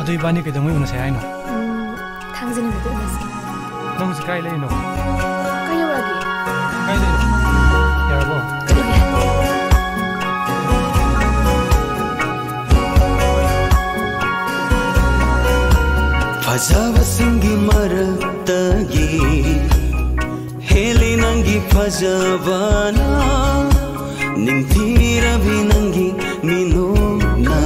अदु इबानी कइदोंमै उनसे हाइनो थांजनि मते उनसे नंग से काइ लेनो काइ यौरागे काइ लेनो यारबो फजबसिंगी मरतगी हेली नंगी फजबना निंगथिरबि नंगी मिनोना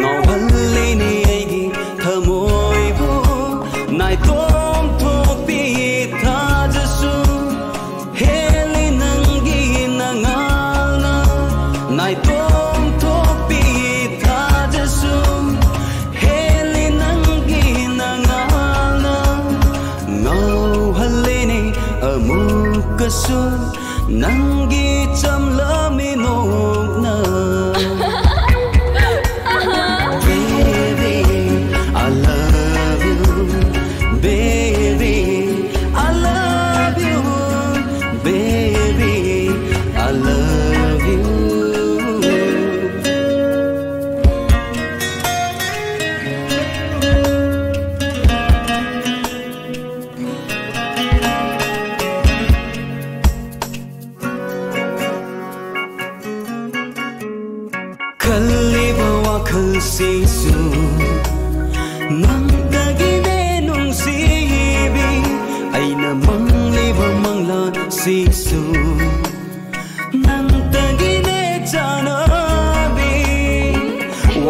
ngawhaleni aigi thamoibu naitom thopi thajasu heli nangi nangalna naitom thopi thajasu heli nangi nangalna ngawhaleni amukasu nangi chamlami nokna kalliba wakal sisu nangdagine nung sibi aina mangliba mangla sisu nangdagine chanabi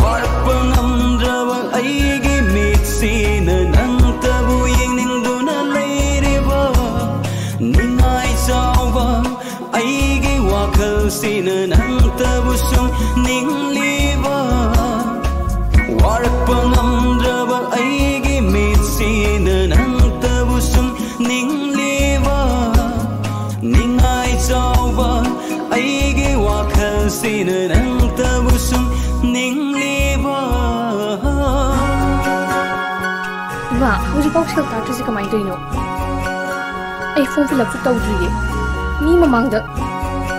warpangamdrawa aigi mitsina nangtabu yengningsduna leiriba ningai chawba aigi wakal sina nangtabu sung ningliba warpangamdraba aigi mitsina nangtabu sung ningliba ningai chawba aigi wakal sina nangtabu sung ningliba वा मुझे पाउस का ताटू से कमाई गई no ए phone fill up तो उधरी मी ममांग the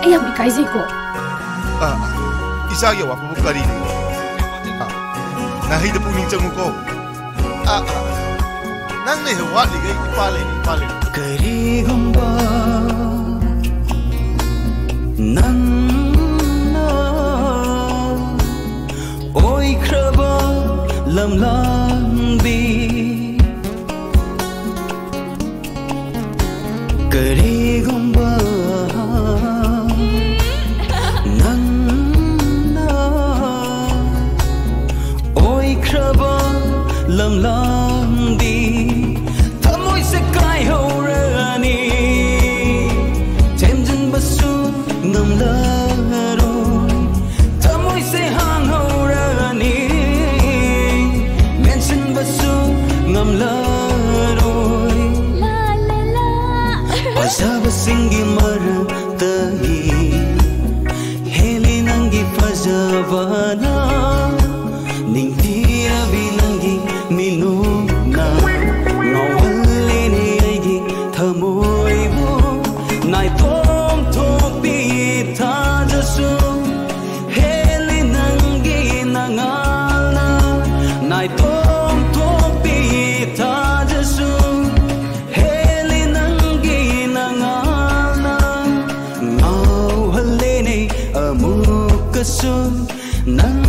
ए हम इकाई से को इसा ये वापस करी नहीं तो पुनिंग चंगु को नंग ने हुआ लिगे पाले करी गुम्बा नन्ना ओई ख्रबा लमलांबी करी गुम्बा नन्ना ओई ख्रबा लमलांबी थमोई से काय हो रनी चेंजन बसु नमलारो थमोई से हांग हो रनी मेंशन बसु नमलारो फजबसिंगी मरतगी हेली नंगी फजबना निंगथिरबि नंगी मिनोना ngawhaleni aigi thamoibu naitom thopi thajasu heli nangi nangalna naitom thopi thajasu heli nangi nangalna ngawhaleni amukasu nang